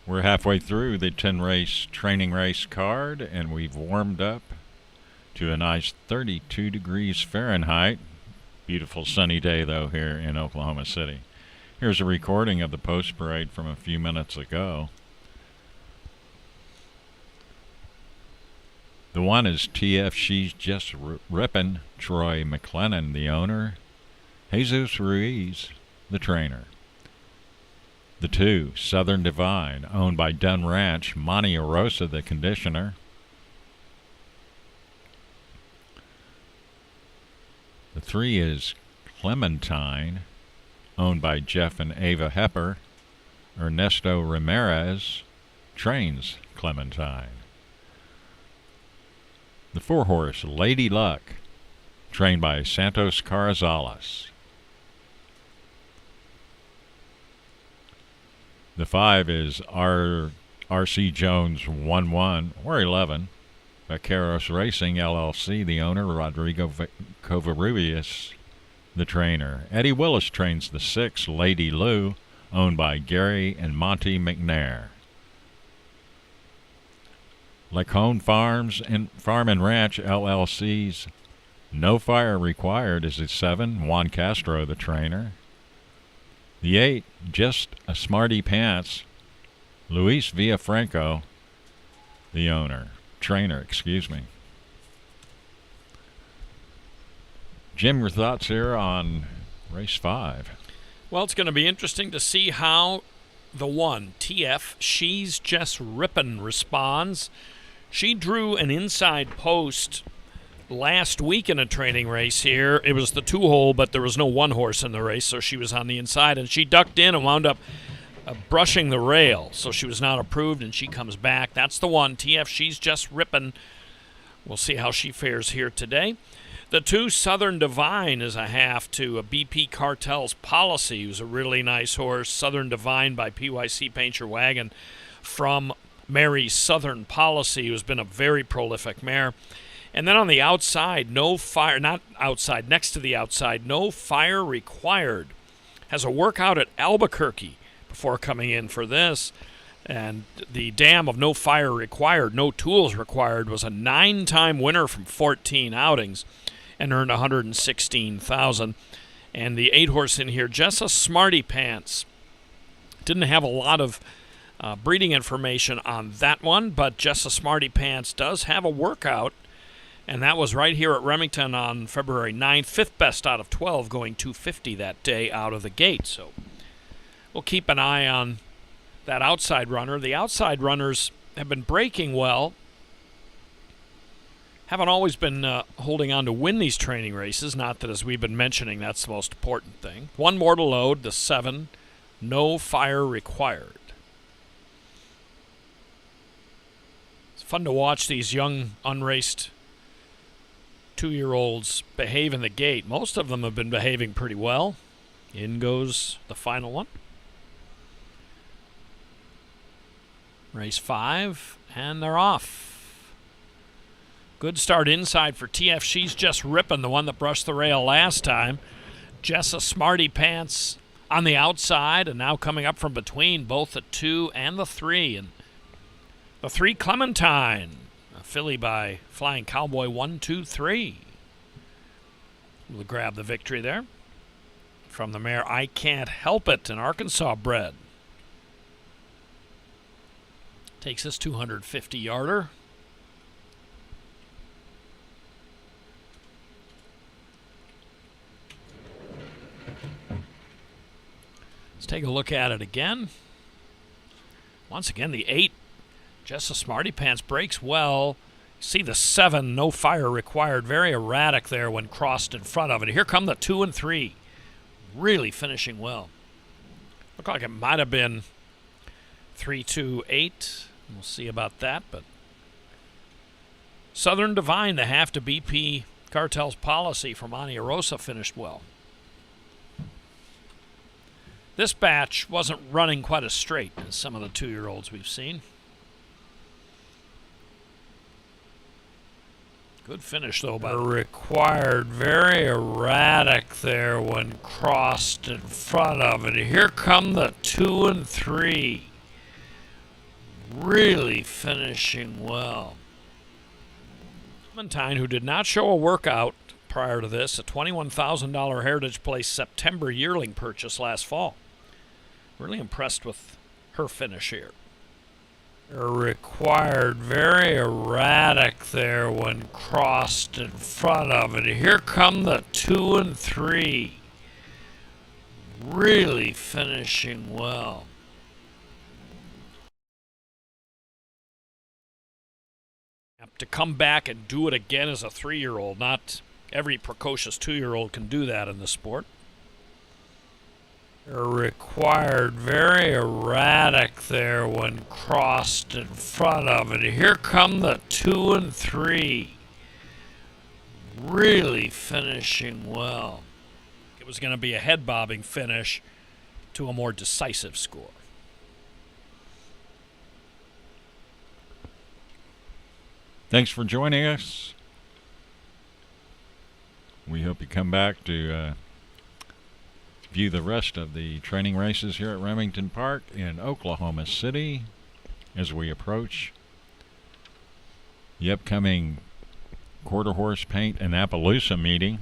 We're halfway through the 10-race training race card, and we've warmed up to a nice 32 degrees Fahrenheit. Beautiful sunny day, though, here in Oklahoma City. Here's a recording of the post parade from a few minutes ago. The one is TF She's Just Rippin', Troy McLennan, the owner, Jesus Ruiz, the trainer. The 2, Southern Divine, owned by Dunn Ranch, Monty Arosa, the conditioner. The 3 is Clementine, owned by Jeff and Ava Hepper. Ernesto Ramirez trains Clementine. The 4-horse, Lady Luck, trained by Santos Carrizales. The 5 is R.C. Jones 1-1 or 11. Vaqueros Racing LLC, the owner, Rodrigo Covarrubias, the trainer. Eddie Willis trains the 6, Lady Lou, owned by Gary and Monty McNair. Lacone Farms and Farm and Ranch LLC's No Fire Required is the 7, Juan Castro, the trainer. The 8, Just a Smarty Pants, Luis Villafranco, the trainer. Jim, your thoughts here on race 5? Well, it's going to be interesting to see how the 1, TF She's Just Rippin', responds. She drew an inside post last week in a training race here. It was the 2-hole, but there was no 1-horse in the race, so she was on the inside, and she ducked in and wound up brushing the rail, so she was not approved, and she comes back. That's the 1, TF She's Just Rippin'. We'll see how she fares here today. The 2, Southern Divine, is a half to a BP Cartel's Policy, who's a really nice horse. Southern Divine by PYC Paint Your Wagon from Mary's Southern Policy, who's been a very prolific mare. And then on the outside, next to the outside, No Fire Required. Has a workout at Albuquerque before coming in for this. And the dam of No Fire Required, No Tools Required, was a 9-time winner from 14 outings and earned $116,000. And the 8-horse in here, Just a Smarty Pants. Didn't have a lot of breeding information on that one, but Just a Smarty Pants does have a workout. And that was right here at Remington on February 9th, 5th best out of 12, going 250 that day out of the gate. So we'll keep an eye on that outside runner. The outside runners have been breaking well. Haven't always been holding on to win these training races. Not that, as we've been mentioning, that's the most important thing. 1 more to load, the 7, No Fire Required. It's fun to watch these young, unraced 2-year-olds behave in the gate. Most of them have been behaving pretty well. In goes the final one. Race 5, and they're off. Good start inside for TF She's Just Rippin', the one that brushed the rail last time. Just a Smarty Pants on the outside, and now coming up from between both the 2 and the 3. And the 3, Clementine, a filly by Flying Cowboy 1-2-3. We'll grab the victory there from the mare I Can't Help It, an Arkansas bred. Takes this 250-yarder. Let's take a look at it again. Once again, the 8, Just a Smarty Pants, breaks well. See the 7, No Fire Required, very erratic there when crossed in front of it. Here come the 2 and 3, really finishing well. Looked like it might have been 3-2-8. We'll see about that, but Southern Divine, the half to BP Cartel's Policy from Monty Arosa, finished well. This batch wasn't running quite as straight as some of the 2-year-olds we've seen. Good finish, though, by Required. Very erratic there when crossed in front of it. Here come the 2 and 3. Really finishing well. Clementine, who did not show a workout prior to this, a $21,000 Heritage Place September yearling purchase last fall. Really impressed with her finish here. Required very erratic there when crossed in front of it. Here come the 2 and 3. Really finishing well. To come back and do it again as a 3-year-old. Not every precocious 2-year-old can do that in the sport. Required very erratic there when crossed in front of it. Here come the 2 and 3. Really finishing well. It was going to be a head bobbing finish to a more decisive score. Thanks for joining us. We hope you come back to view the rest of the training races here at Remington Park in Oklahoma City as we approach the upcoming Quarter Horse Paint and Appaloosa meeting